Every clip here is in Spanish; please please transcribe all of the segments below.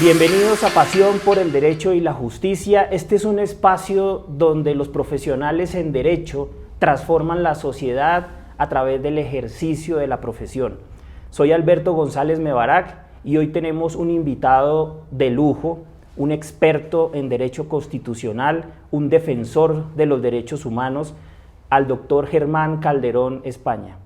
Bienvenidos a Pasión por el Derecho y la Justicia. Este es un espacio donde los profesionales en Derecho transforman la sociedad a través del ejercicio de la profesión. Soy Alberto González Mebarak y hoy tenemos un invitado de lujo, un experto en Derecho Constitucional, un defensor de los derechos humanos, al doctor Germán Calderón España.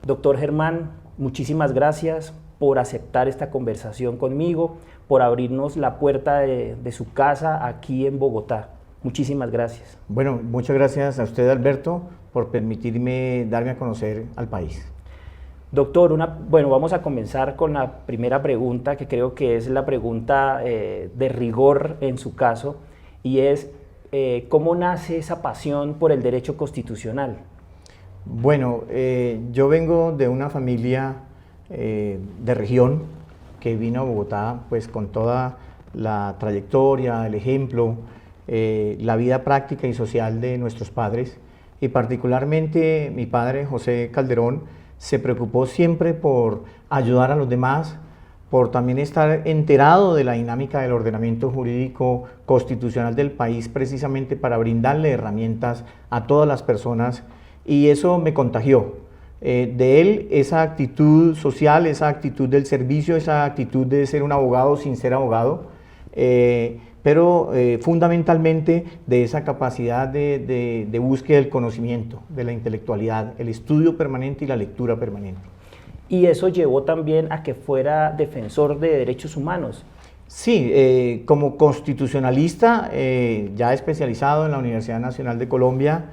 Doctor Germán, muchísimas gracias por aceptar esta conversación conmigo, por abrirnos la puerta de su casa aquí en Bogotá. Muchísimas gracias. Bueno, muchas gracias a usted, Alberto, por permitirme darme a conocer al país. Doctor, vamos a comenzar con la primera pregunta, que creo que es la pregunta de rigor en su caso, y es ¿cómo nace esa pasión por el derecho constitucional? Bueno, yo vengo de una familia de región que vino a Bogotá pues con toda la trayectoria, el ejemplo, la vida práctica y social de nuestros padres, y particularmente mi padre José Calderón se preocupó siempre por ayudar a los demás, por también estar enterado de la dinámica del ordenamiento jurídico constitucional del país, precisamente para brindarle herramientas a todas las personas, y eso me contagió. De él esa actitud social, esa actitud del servicio, esa actitud de ser un abogado sin ser abogado, pero fundamentalmente de esa capacidad de búsqueda del conocimiento, de la intelectualidad, el estudio permanente y la lectura permanente. Y eso llevó también a que fuera defensor de derechos humanos. Sí, como constitucionalista, ya especializado en la Universidad Nacional de Colombia,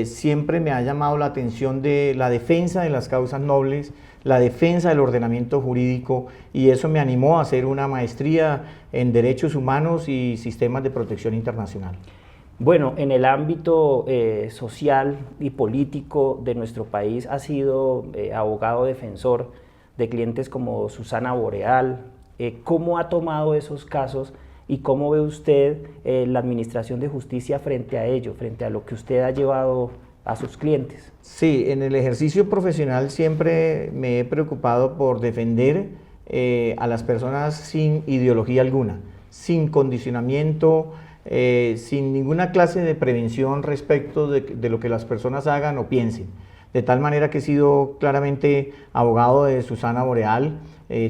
siempre me ha llamado la atención de la defensa de las causas nobles, la defensa del ordenamiento jurídico, y eso me animó a hacer una maestría en Derechos Humanos y Sistemas de Protección Internacional. Bueno, en el ámbito social y político de nuestro país ha sido abogado defensor de clientes como Susana Boreal. ¿Cómo ha tomado esos casos y cómo ve usted la administración de justicia frente a ello, frente a lo que usted ha llevado a sus clientes? Sí, en el ejercicio profesional siempre me he preocupado por defender a las personas sin ideología alguna, sin condicionamiento, sin ninguna clase de prevención respecto de lo que las personas hagan o piensen. De tal manera que he sido claramente abogado de Susana Boreal.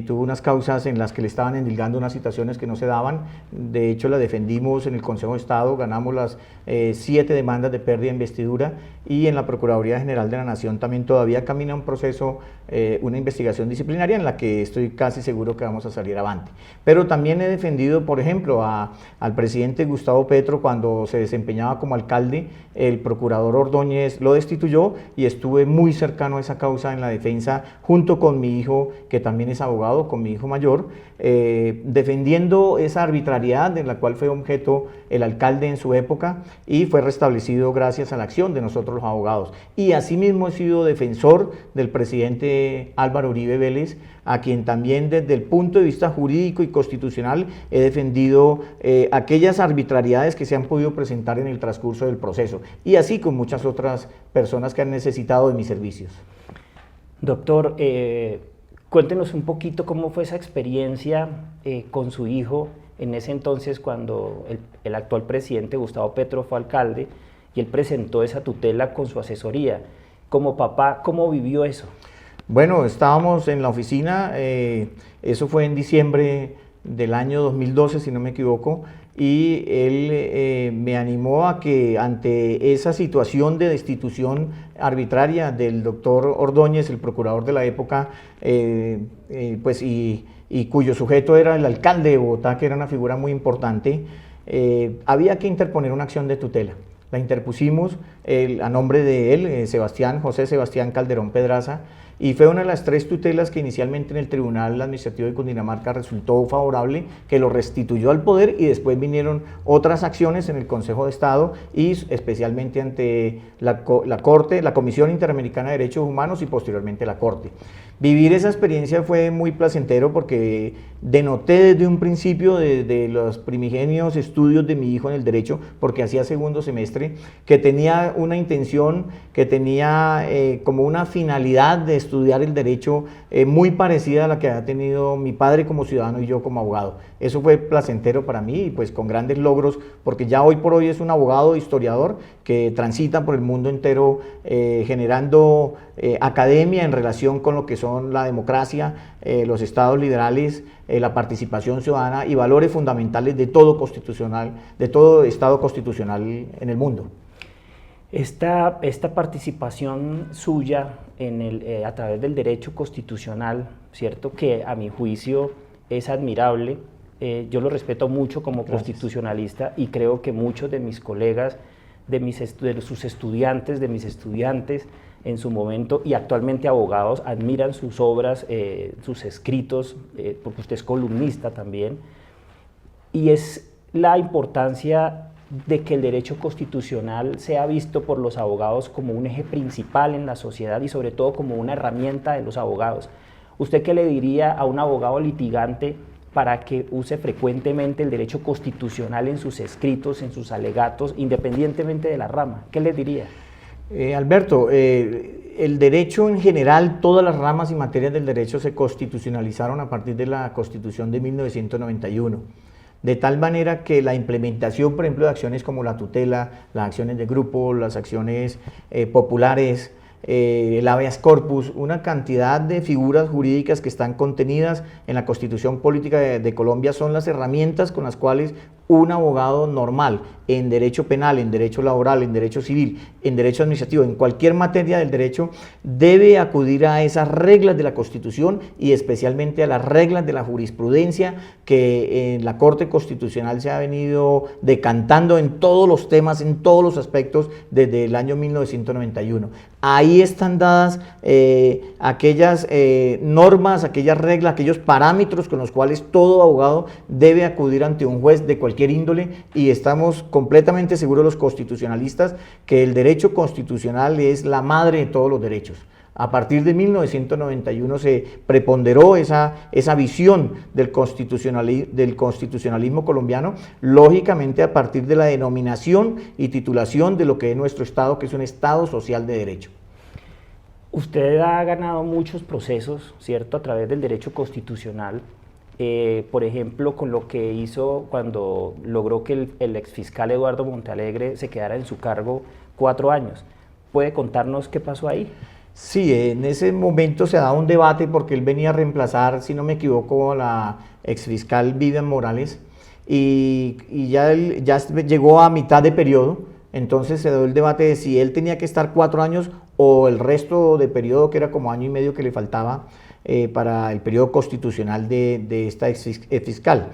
Tuvo unas causas en las que le estaban endilgando unas situaciones que no se daban. De hecho, la defendimos en el Consejo de Estado, ganamos las 7 demandas de pérdida de investidura, y en la Procuraduría General de la Nación también todavía camina un proceso, una investigación disciplinaria en la que estoy casi seguro que vamos a salir avante. Pero también he defendido, por ejemplo, al presidente Gustavo Petro cuando se desempeñaba como alcalde. El procurador Ordóñez lo destituyó y estuve muy cercano a esa causa en la defensa junto con mi hijo, que también es abogado, con mi hijo mayor, defendiendo esa arbitrariedad de la cual fue objeto el alcalde en su época, y fue restablecido gracias a la acción de nosotros los abogados. Y asimismo he sido defensor del presidente Álvaro Uribe Vélez, a quien también desde el punto de vista jurídico y constitucional he defendido aquellas arbitrariedades que se han podido presentar en el transcurso del proceso, y así con muchas otras personas que han necesitado de mis servicios. Doctor, cuéntenos un poquito cómo fue esa experiencia con su hijo en ese entonces cuando el actual presidente Gustavo Petro fue alcalde y él presentó esa tutela con su asesoría. Como papá, ¿cómo vivió eso? Bueno, estábamos en la oficina, eso fue en diciembre del año 2012, si no me equivoco, y él me animó a que ante esa situación de destitución arbitraria del doctor Ordóñez, el procurador de la época, y cuyo sujeto era el alcalde de Bogotá, que era una figura muy importante, había que interponer una acción de tutela. La interpusimos a nombre de él, José Sebastián Calderón Pedraza, y fue una de las 3 tutelas que inicialmente en el Tribunal Administrativo de Cundinamarca resultó favorable, que lo restituyó al poder, y después vinieron otras acciones en el Consejo de Estado y especialmente ante la Corte, la Comisión Interamericana de Derechos Humanos, y posteriormente la Corte. Vivir esa experiencia fue muy placentero porque denoté desde un principio, de los primigenios estudios de mi hijo en el derecho, porque hacía segundo semestre, que tenía una intención, que tenía como una finalidad de estudiar el derecho muy parecida a la que había tenido mi padre como ciudadano y yo como abogado. Eso fue placentero para mí y pues con grandes logros, porque ya hoy por hoy es un abogado historiador que transita por el mundo entero generando academia en relación con lo que son la democracia, los estados liberales, la participación ciudadana y valores fundamentales de todo estado constitucional en el mundo. Esta participación suya a través del derecho constitucional, ¿cierto? Que a mi juicio es admirable, yo lo respeto mucho como constitucionalista y creo que muchos de mis colegas, de sus estudiantes, de mis estudiantes en su momento y actualmente abogados, admiran sus obras, sus escritos, porque usted es columnista también, y es la importancia de que el derecho constitucional sea visto por los abogados como un eje principal en la sociedad y sobre todo como una herramienta de los abogados. ¿Usted qué le diría a un abogado litigante para que use frecuentemente el derecho constitucional en sus escritos, en sus alegatos, independientemente de la rama? ¿Qué le diría? Alberto, el derecho en general, todas las ramas y materias del derecho se constitucionalizaron a partir de la Constitución de 1991. De tal manera que la implementación, por ejemplo, de acciones como la tutela, las acciones de grupo, las acciones populares, el habeas corpus, una cantidad de figuras jurídicas que están contenidas en la Constitución Política de Colombia son las herramientas con las cuales un abogado normal en derecho penal, en derecho laboral, en derecho civil, en derecho administrativo, en cualquier materia del derecho, debe acudir a esas reglas de la Constitución y especialmente a las reglas de la jurisprudencia que en la Corte Constitucional se ha venido decantando en todos los temas, en todos los aspectos desde el año 1991. Ahí están dadas aquellas normas, aquellas reglas, aquellos parámetros con los cuales todo abogado debe acudir ante un juez de cualquier índole y estamos completamente seguros los constitucionalistas que el derecho constitucional es la madre de todos los derechos. A partir de 1991 se preponderó esa visión del constitucionalismo colombiano, lógicamente a partir de la denominación y titulación de lo que es nuestro Estado, que es un Estado social de derecho. Usted ha ganado muchos procesos, ¿cierto?, a través del derecho constitucional, por ejemplo, con lo que hizo cuando logró que el exfiscal Eduardo Montealegre se quedara en su cargo 4 años. ¿Puede contarnos qué pasó ahí? Sí, en ese momento se daba un debate porque él venía a reemplazar, si no me equivoco, a la exfiscal Vivian Morales y ya llegó a mitad de periodo, entonces se dio el debate de si él tenía que estar 4 años o el resto de periodo, que era como año y medio que le faltaba para el periodo constitucional de esta exfiscal.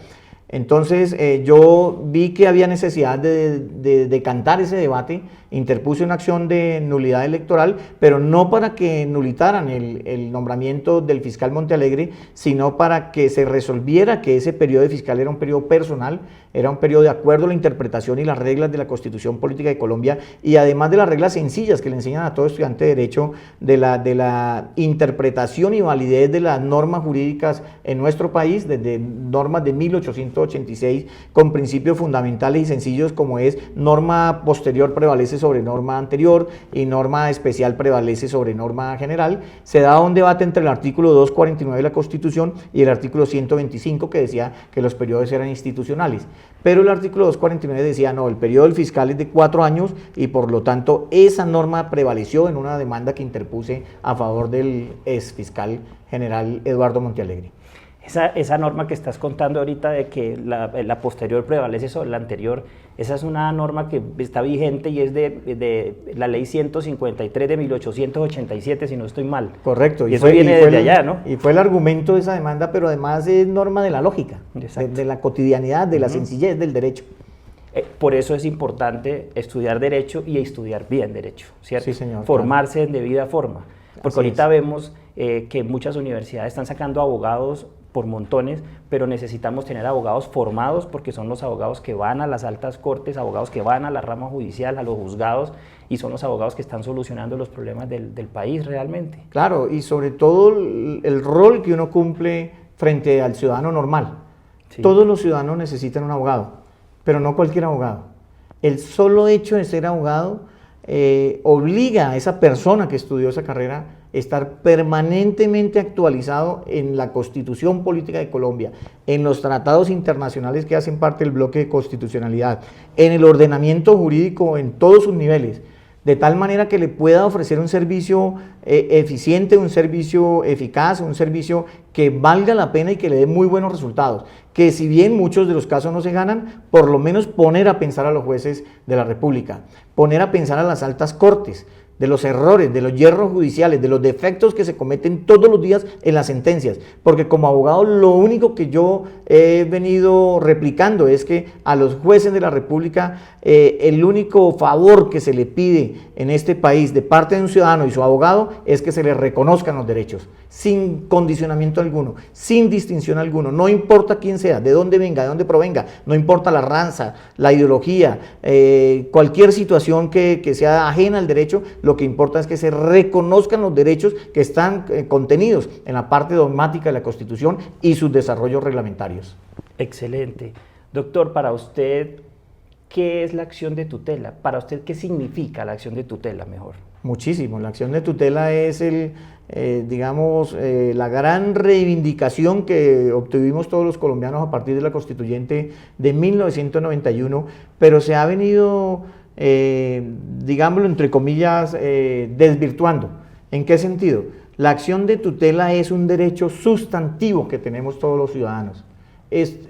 Entonces yo vi que había necesidad de decantar ese debate, interpuse una acción de nulidad electoral, pero no para que nulitaran el nombramiento del fiscal Montealegre, sino para que se resolviera que ese periodo de fiscal era un periodo personal, era un periodo de acuerdo a la interpretación y las reglas de la Constitución Política de Colombia y además de las reglas sencillas que le enseñan a todo estudiante de derecho de la interpretación y validez de las normas jurídicas en nuestro país, desde normas de 1886 con principios fundamentales y sencillos como es norma posterior prevalece sobre norma anterior y norma especial prevalece sobre norma general. Se daba un debate entre el artículo 249 de la Constitución y el artículo 125 que decía que los periodos eran institucionales. Pero el artículo 249 decía, no, el periodo del fiscal es de 4 años y por lo tanto esa norma prevaleció en una demanda que interpuse a favor del exfiscal general Eduardo Montealegre. Esa norma que estás contando ahorita de que la posterior prevalece sobre la anterior, esa es una norma que está vigente y es de la ley 153 de 1887, si no estoy mal. Correcto. Y eso viene desde allá, ¿no? Y fue el argumento de esa demanda, pero además es norma de la lógica, de la cotidianidad, de la sencillez del derecho. Por eso es importante estudiar derecho y estudiar bien derecho, ¿cierto? Sí, señor. Formarse en debida forma. Porque ahorita vemos que muchas universidades están sacando abogados por montones, pero necesitamos tener abogados formados porque son los abogados que van a las altas cortes, abogados que van a la rama judicial, a los juzgados, y son los abogados que están solucionando los problemas del país realmente. Claro, y sobre todo el rol que uno cumple frente al ciudadano normal. Sí. Todos los ciudadanos necesitan un abogado, pero no cualquier abogado. El solo hecho de ser abogado obliga a esa persona que estudió esa carrera estar permanentemente actualizado en la Constitución Política de Colombia, en los tratados internacionales que hacen parte del bloque de constitucionalidad, en el ordenamiento jurídico en todos sus niveles, de tal manera que le pueda ofrecer un servicio eficiente, un servicio eficaz, un servicio que valga la pena y que le dé muy buenos resultados. Que si bien muchos de los casos no se ganan, por lo menos poner a pensar a los jueces de la República, poner a pensar a las altas cortes, de los errores, de los hierros judiciales, de los defectos que se cometen todos los días en las sentencias, porque como abogado lo único que yo he venido replicando es que a los jueces de la República el único favor que se le pide en este país de parte de un ciudadano y su abogado es que se le reconozcan los derechos, sin condicionamiento alguno, sin distinción alguno, no importa quién sea, de dónde venga, de dónde provenga, no importa la raza, la ideología, cualquier situación que sea ajena al derecho, lo que importa es que se reconozcan los derechos que están contenidos en la parte dogmática de la Constitución y sus desarrollos reglamentarios. Excelente. Doctor, para usted, ¿qué es la acción de tutela? Para usted, ¿qué significa la acción de tutela mejor? Muchísimo. La acción de tutela es la gran reivindicación que obtuvimos todos los colombianos a partir de la Constituyente de 1991, pero se ha venido, digámoslo entre comillas, desvirtuando. ¿En qué sentido? La acción de tutela es un derecho sustantivo que tenemos todos los ciudadanos.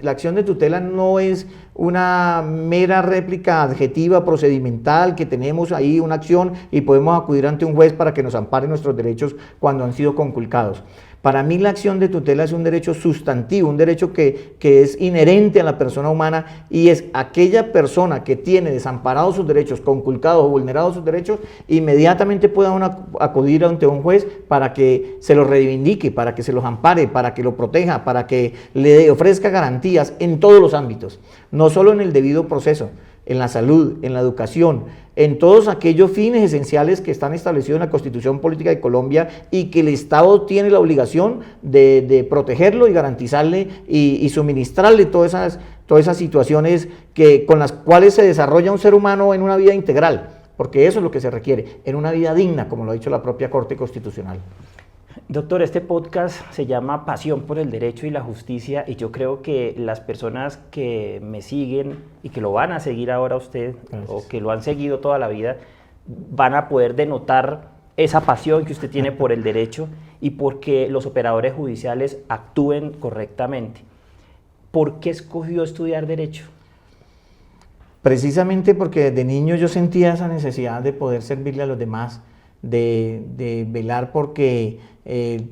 La acción de tutela no es una mera réplica adjetiva procedimental que tenemos ahí una acción y podemos acudir ante un juez para que nos ampare nuestros derechos cuando han sido conculcados. Para mí la acción de tutela es un derecho sustantivo, un derecho que es inherente a la persona humana y es aquella persona que tiene desamparados sus derechos, conculcados o vulnerados sus derechos, inmediatamente pueda acudir ante un juez para que se los reivindique, para que se los ampare, para que lo proteja, para que le ofrezca garantías en todos los ámbitos, no solo en el debido proceso, en la salud, en la educación, en todos aquellos fines esenciales que están establecidos en la Constitución Política de Colombia y que el Estado tiene la obligación de protegerlo y garantizarle y suministrarle todas esas situaciones con las cuales se desarrolla un ser humano en una vida integral, porque eso es lo que se requiere, en una vida digna, como lo ha dicho la propia Corte Constitucional. Doctor, este podcast se llama Pasión por el Derecho y la Justicia y yo creo que las personas que me siguen y que lo van a seguir ahora a usted, gracias, o que lo han seguido toda la vida, van a poder denotar esa pasión que usted tiene por el derecho y porque los operadores judiciales actúen correctamente. ¿Por qué escogió estudiar Derecho? Precisamente porque desde niño yo sentía esa necesidad de poder servirle a los demás, de velar porque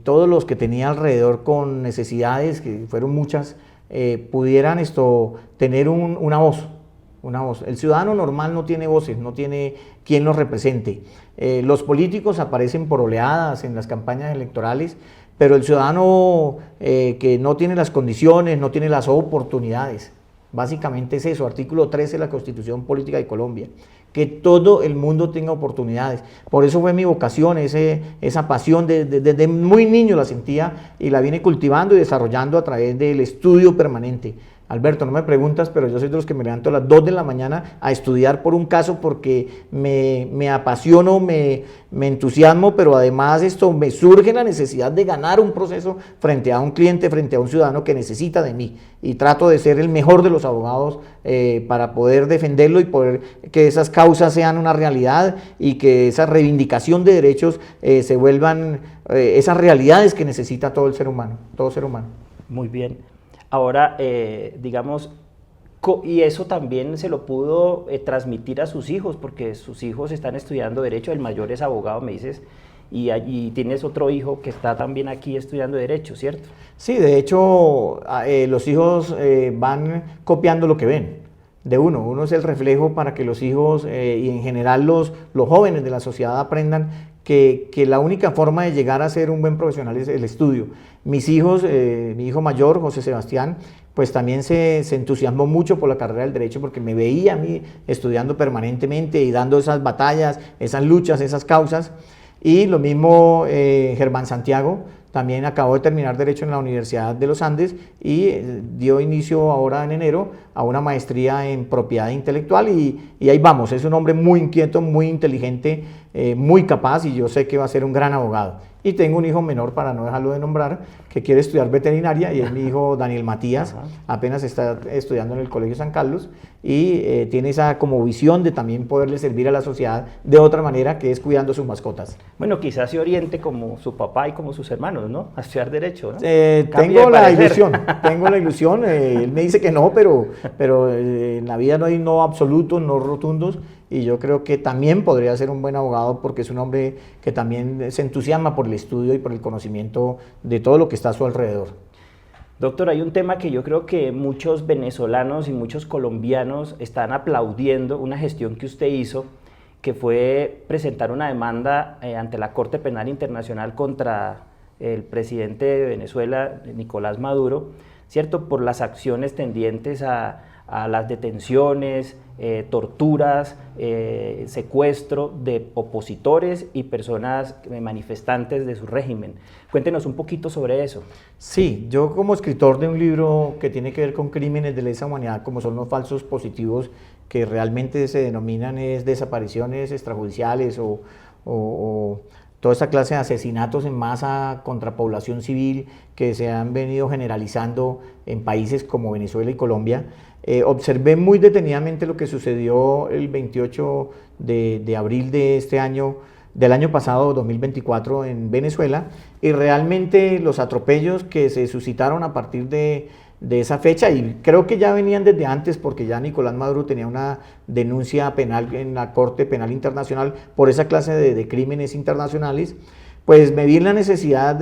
todos los que tenía alrededor con necesidades, que fueron muchas, pudieran tener una voz. El ciudadano normal no tiene voces, no tiene quien los represente. Los políticos aparecen por oleadas en las campañas electorales, pero el ciudadano que no tiene las condiciones, no tiene las oportunidades. Básicamente es eso, artículo 13 de la Constitución Política de Colombia, que todo el mundo tenga oportunidades. Por eso fue mi vocación, esa pasión, desde muy niño la sentía y la vine cultivando y desarrollando a través del estudio permanente. Alberto, no me preguntas, pero yo soy de los que me levanto a las 2 de la mañana a estudiar por un caso porque me apasiono, me entusiasmo, pero además me surge la necesidad de ganar un proceso frente a un cliente, frente a un ciudadano que necesita de mí. Y trato de ser el mejor de los abogados para poder defenderlo y poder que esas causas sean una realidad y que esa reivindicación de derechos se vuelvan esas realidades que necesita todo ser humano. Muy bien. Ahora, digamos, y eso también se lo pudo transmitir a sus hijos, porque sus hijos están estudiando Derecho, el mayor es abogado, me dices, y tienes otro hijo que está también aquí estudiando Derecho, ¿cierto? Sí, de hecho, los hijos van copiando lo que ven de uno. Uno es el reflejo para que los hijos y en general los jóvenes de la sociedad aprendan que la única forma de llegar a ser un buen profesional es el estudio. Mis hijos, mi hijo mayor, José Sebastián, pues también se entusiasmó mucho por la carrera del Derecho porque me veía a mí estudiando permanentemente y dando esas batallas, esas luchas, esas causas. Y lo mismo Germán Santiago, también acabó de terminar Derecho en la Universidad de los Andes y dio inicio ahora en enero a una maestría en propiedad intelectual y ahí vamos, es un hombre muy inquieto, muy inteligente, muy capaz y yo sé que va a ser un gran abogado. Y tengo un hijo menor, para no dejarlo de nombrar, que quiere estudiar veterinaria, y es mi hijo Daniel Matías. Ajá. Apenas está estudiando en el Colegio San Carlos y tiene esa como visión de también poderle servir a la sociedad de otra manera, que es cuidando sus mascotas. Bueno, quizás se oriente como su papá y como sus hermanos, ¿no? A estudiar Derecho, ¿no? Tengo la ilusión, él me dice que no, pero en la vida no hay no absolutos, no rotundos, y yo creo que también podría ser un buen abogado porque es un hombre que también se entusiasma por el estudio y por el conocimiento de todo lo que está a su alrededor. Doctor, hay un tema que yo creo que muchos venezolanos y muchos colombianos están aplaudiendo, una gestión que usted hizo, que fue presentar una demanda ante la Corte Penal Internacional contra el presidente de Venezuela, Nicolás Maduro, ¿cierto? Por las acciones tendientes a las detenciones, torturas, secuestro de opositores y personas manifestantes de su régimen. Cuéntenos un poquito sobre eso. Sí, yo como escritor de un libro que tiene que ver con crímenes de lesa humanidad, como son los falsos positivos, que realmente se denominan desapariciones extrajudiciales o toda esta clase de asesinatos en masa contra población civil que se han venido generalizando en países como Venezuela y Colombia. Observé muy detenidamente lo que sucedió el 28 de abril de este año, del año pasado, 2024, en Venezuela, y realmente los atropellos que se suscitaron a partir de esa fecha, y creo que ya venían desde antes, porque ya Nicolás Maduro tenía una denuncia penal en la Corte Penal Internacional por esa clase de crímenes internacionales. Pues me vi en la necesidad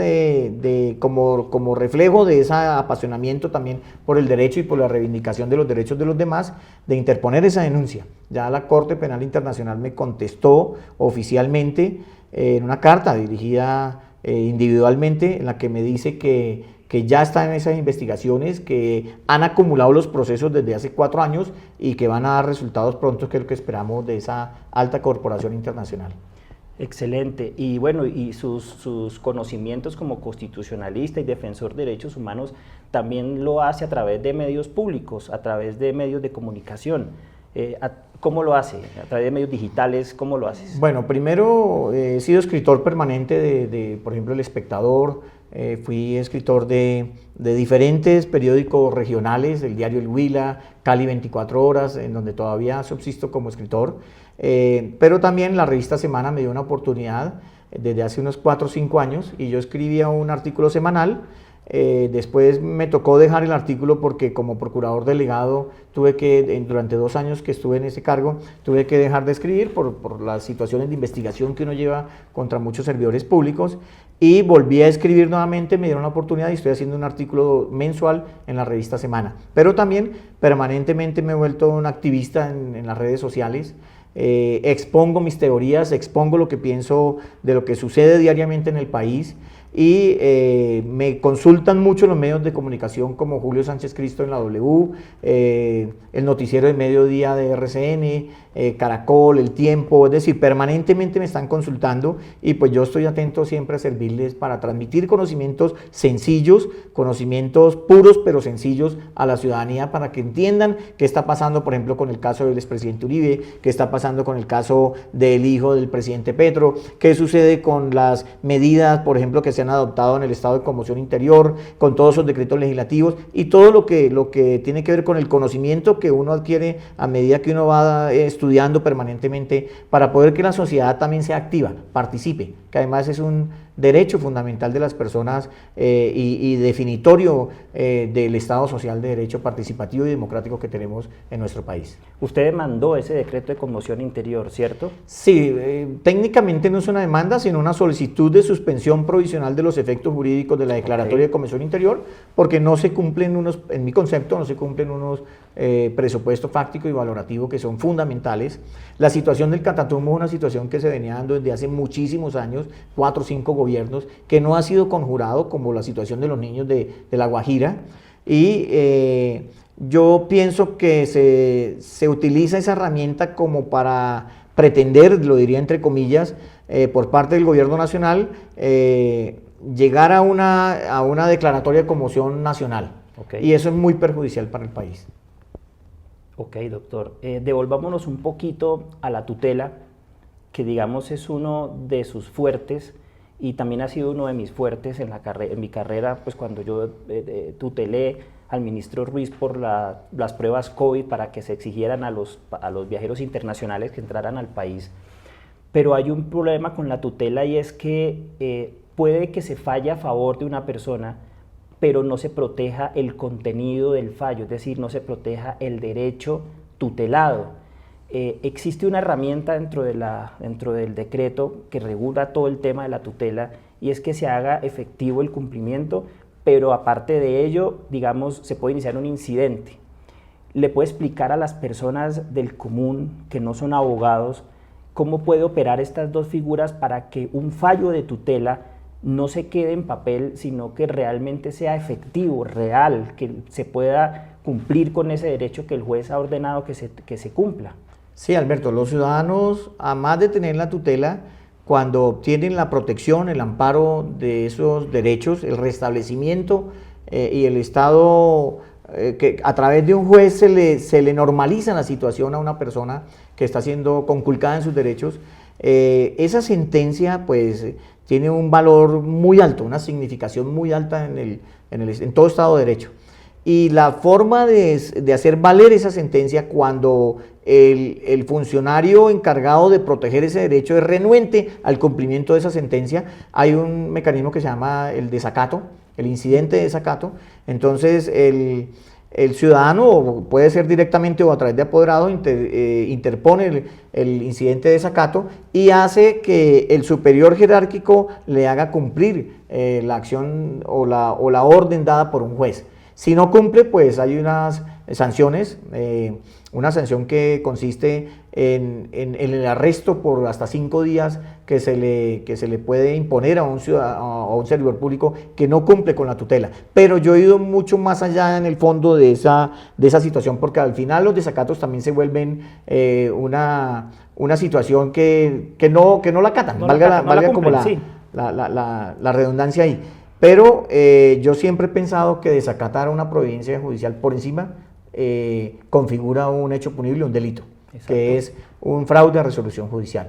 como reflejo de ese apasionamiento también por el derecho y por la reivindicación de los derechos de los demás, de interponer esa denuncia. Ya la Corte Penal Internacional me contestó oficialmente en una carta dirigida individualmente, en la que me dice que ya están en esas investigaciones, que han acumulado los procesos desde hace 4 años y que van a dar resultados pronto, que es lo que esperamos de esa alta corporación internacional. Excelente. Y bueno, y sus conocimientos como constitucionalista y defensor de derechos humanos también lo hace a través de medios públicos, a través de medios de comunicación. ¿Cómo lo hace? ¿A través de medios digitales? ¿Cómo lo haces? Bueno, primero he sido escritor permanente por ejemplo, El Espectador. Fui escritor de diferentes periódicos regionales, el diario El Huila, Cali 24 Horas, en donde todavía subsisto como escritor, pero también la revista Semana me dio una oportunidad desde hace unos 4 o 5 años, y yo escribía un artículo semanal. Después me tocó dejar el artículo porque como procurador delegado durante 2 años que estuve en ese cargo, tuve que dejar de escribir por las situaciones de investigación que uno lleva contra muchos servidores públicos, y volví a escribir nuevamente. Me dieron la oportunidad y estoy haciendo un artículo mensual en la revista Semana, pero también permanentemente me he vuelto un activista en las redes sociales. Expongo mis teorías, expongo lo que pienso de lo que sucede diariamente en el país, y me consultan mucho los medios de comunicación como Julio Sánchez Cristo en la W, el noticiero de mediodía de RCN, Caracol, El Tiempo, es decir, permanentemente me están consultando, y pues yo estoy atento siempre a servirles para transmitir conocimientos sencillos, conocimientos puros pero sencillos a la ciudadanía, para que entiendan qué está pasando, por ejemplo, con el caso del expresidente Uribe, qué está pasando con el caso del hijo del presidente Petro, qué sucede con las medidas, por ejemplo, que se han adoptado en el estado de conmoción interior, con todos esos decretos legislativos y todo lo que tiene que ver con el conocimiento que uno adquiere a medida que uno va estudiando permanentemente, para poder que la sociedad también sea activa, participe, que además es un derecho fundamental de las personas y definitorio del Estado social de derecho participativo y democrático que tenemos en nuestro país. Usted demandó ese decreto de conmoción interior, ¿cierto? Sí, técnicamente no es una demanda, sino una solicitud de suspensión provisional de los efectos jurídicos de la declaratoria de conmoción interior, porque no se cumplen en mi concepto, no se cumplen unos presupuesto fáctico y valorativo que son fundamentales. La situación del Catatumbo es una situación que se venía dando desde hace muchísimos años, 4 o 5 gobiernos, que no ha sido conjurado, como la situación de los niños de La Guajira, y yo pienso que se utiliza esa herramienta como para pretender, lo diría entre comillas, por parte del gobierno nacional, llegar a una declaratoria de conmoción nacional. Okay. Y eso es muy perjudicial para el país. Ok, doctor. Devolvámonos un poquito a la tutela, que digamos es uno de sus fuertes, y también ha sido uno de mis fuertes en mi carrera, pues cuando yo tutelé al ministro Ruiz por las pruebas COVID para que se exigieran a los viajeros internacionales que entraran al país. Pero hay un problema con la tutela, y es que puede que se falle a favor de una persona, pero no se proteja el contenido del fallo, es decir, no se proteja el derecho tutelado. Existe una herramienta dentro del decreto que regula todo el tema de la tutela, y es que se haga efectivo el cumplimiento, pero aparte de ello, digamos, se puede iniciar un incidente. Le puede explicar a las personas del común que no son abogados cómo puede operar estas dos figuras para que un fallo de tutela no se quede en papel, sino que realmente sea efectivo, real, que se pueda cumplir con ese derecho que el juez ha ordenado que se cumpla. Sí, Alberto, los ciudadanos, además de tener la tutela, cuando obtienen la protección, el amparo de esos derechos, el restablecimiento y el Estado, que a través de un juez se le normaliza la situación a una persona que está siendo conculcada en sus derechos, esa sentencia pues tiene un valor muy alto, una significación muy alta en todo Estado de Derecho. Y la forma de hacer valer esa sentencia cuando el funcionario encargado de proteger ese derecho es renuente al cumplimiento de esa sentencia, hay un mecanismo que se llama el desacato, el incidente de desacato. Entonces el ciudadano, puede ser directamente o a través de apoderado, interpone el incidente de desacato y hace que el superior jerárquico le haga cumplir la acción o la orden dada por un juez. Si no cumple, pues hay unas sanciones, una sanción que consiste en el arresto por hasta 5 días que se le puede imponer a un servidor público que no cumple con la tutela. Pero yo he ido mucho más allá en el fondo de esa situación, porque al final los desacatos también se vuelven una situación que no la acatan, valga como la redundancia ahí. Pero yo siempre he pensado que desacatar a una providencia judicial por encima configura un hecho punible, un delito. Exacto. Que es un fraude a resolución judicial.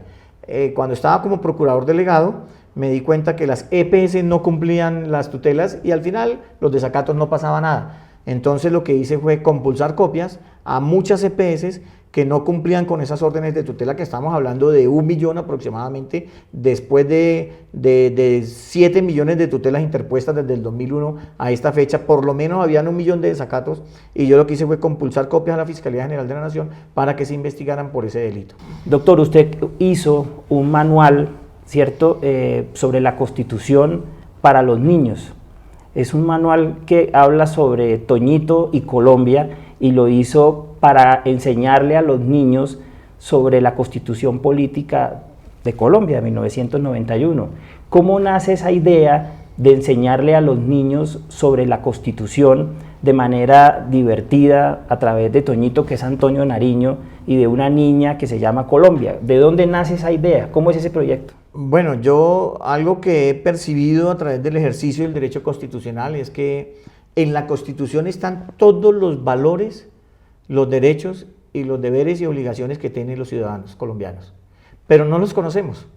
Cuando estaba como procurador delegado, me di cuenta que las EPS no cumplían las tutelas y al final los desacatos no pasaba nada. Entonces lo que hice fue compulsar copias a muchas EPS que no cumplían con esas órdenes de tutela, que estamos hablando de 1 millón aproximadamente, después de 7 millones de tutelas interpuestas desde el 2001 a esta fecha, por lo menos habían 1 millón de desacatos, y yo lo que hice fue compulsar copias a la Fiscalía General de la Nación para que se investigaran por ese delito. Doctor, usted hizo un manual, ¿cierto?, sobre la Constitución para los niños. Es un manual que habla sobre Toñito y Colombia, y lo hizo para enseñarle a los niños sobre la Constitución Política de Colombia de 1991. ¿Cómo nace esa idea de enseñarle a los niños sobre la Constitución de manera divertida a través de Toñito, que es Antonio Nariño, y de una niña que se llama Colombia? ¿De dónde nace esa idea? ¿Cómo es ese proyecto? Bueno, yo algo que he percibido a través del ejercicio del derecho constitucional es que en la Constitución están todos los valores, los derechos y los deberes y obligaciones que tienen los ciudadanos colombianos, pero no los conocemos,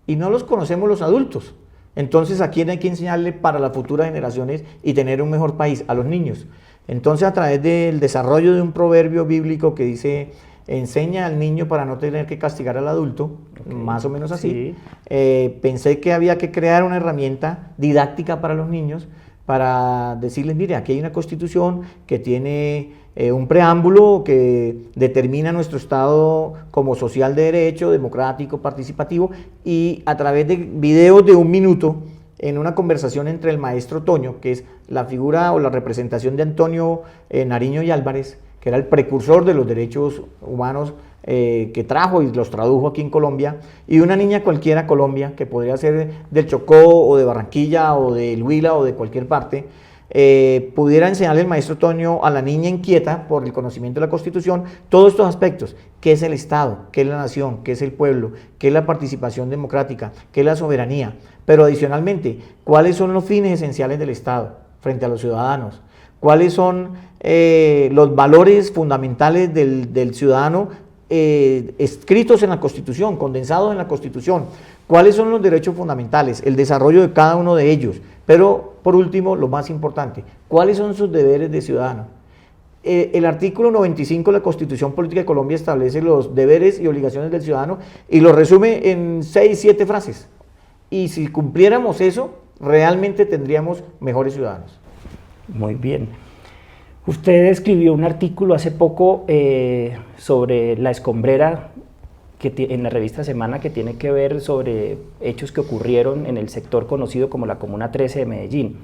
y no los conocemos los adultos. Entonces, ¿a quién hay que enseñarle para las futuras generaciones y tener un mejor país? A los niños. Entonces, a través del desarrollo de un proverbio bíblico que dice: enseña al niño para no tener que castigar al adulto, más o menos así, sí. Pensé que había que crear una herramienta didáctica para los niños, para decirles: mire, aquí hay una Constitución que tiene un preámbulo que determina nuestro Estado como social de derecho, democrático, participativo, y a través de videos de 1 minuto, en una conversación entre el maestro Toño, que es la figura o la representación de Antonio Nariño y Álvarez, que era el precursor de los derechos humanos, que trajo y los tradujo aquí en Colombia, y una niña cualquiera, Colombia, que podría ser del Chocó o de Barranquilla o del Huila o de cualquier parte, pudiera enseñarle el maestro Toño a la niña inquieta por el conocimiento de la Constitución todos estos aspectos: qué es el Estado, qué es la nación, qué es el pueblo, qué es la participación democrática, qué es la soberanía, pero adicionalmente, cuáles son los fines esenciales del Estado frente a los ciudadanos, cuáles son los valores fundamentales del ciudadano escritos en la Constitución, condensados en la Constitución. ¿Cuáles son los derechos fundamentales? El desarrollo de cada uno de ellos. Pero, por último, lo más importante, ¿cuáles son sus deberes de ciudadano? El artículo 95 de la Constitución Política de Colombia establece los deberes y obligaciones del ciudadano y lo resume en 6, 7 frases. Y si cumpliéramos eso, realmente tendríamos mejores ciudadanos. Muy bien. Usted escribió un artículo hace poco sobre la escombrera en la revista Semana, que tiene que ver sobre hechos que ocurrieron en el sector conocido como la Comuna 13 de Medellín.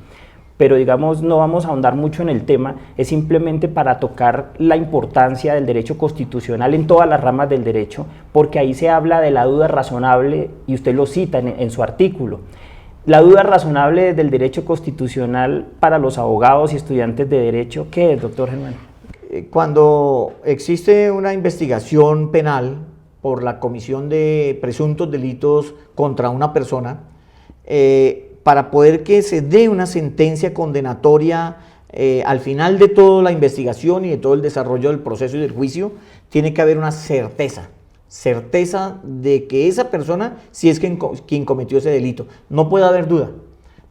Pero digamos, no vamos a ahondar mucho en el tema, es simplemente para tocar la importancia del derecho constitucional en todas las ramas del derecho, porque ahí se habla de la duda razonable, y usted lo cita en su artículo. La duda razonable del derecho constitucional para los abogados y estudiantes de derecho, ¿qué es, doctor Germán? Cuando existe una investigación penal por la comisión de presuntos delitos contra una persona, para poder que se dé una sentencia condenatoria al final de toda la investigación y de todo el desarrollo del proceso y del juicio, tiene que haber una certeza de que esa persona sí es quien cometió ese delito. No puede haber duda,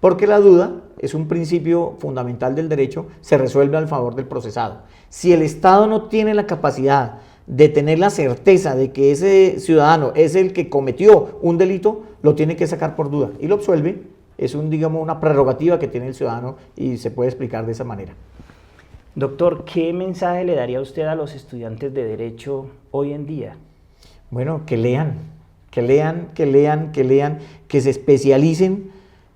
porque la duda es un principio fundamental del derecho, se resuelve al favor del procesado. Si el Estado no tiene la capacidad de tener la certeza de que ese ciudadano es el que cometió un delito, lo tiene que sacar por duda y lo absuelve. Es una prerrogativa que tiene el ciudadano y se puede explicar de esa manera. Doctor, ¿qué mensaje le daría usted a los estudiantes de Derecho hoy en día? Bueno, que lean, que se especialicen,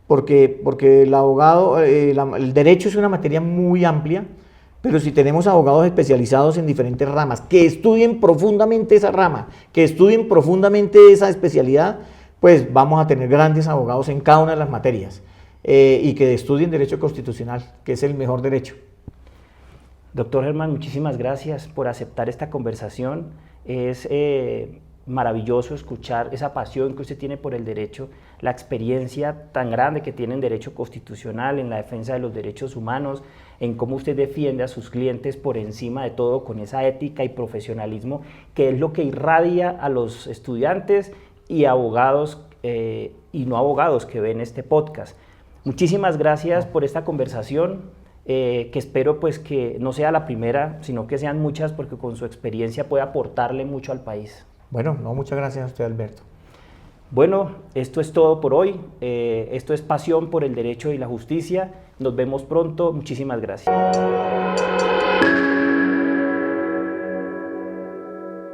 porque el derecho es una materia muy amplia, pero si tenemos abogados especializados en diferentes ramas, que estudien profundamente esa rama, que estudien profundamente esa especialidad, pues vamos a tener grandes abogados en cada una de las materias y que estudien derecho constitucional, que es el mejor derecho. Doctor Germán, muchísimas gracias por aceptar esta conversación. Es maravilloso escuchar esa pasión que usted tiene por el derecho, la experiencia tan grande que tiene en derecho constitucional, en la defensa de los derechos humanos, en cómo usted defiende a sus clientes por encima de todo con esa ética y profesionalismo que es lo que irradia a los estudiantes y abogados y no abogados que ven este podcast. Muchísimas gracias por esta conversación, que espero pues que no sea la primera, sino que sean muchas, porque con su experiencia puede aportarle mucho al país. Bueno, muchas gracias a usted, Alberto. Bueno, esto es todo por hoy. Esto es Pasión por el Derecho y la Justicia. Nos vemos pronto. Muchísimas gracias.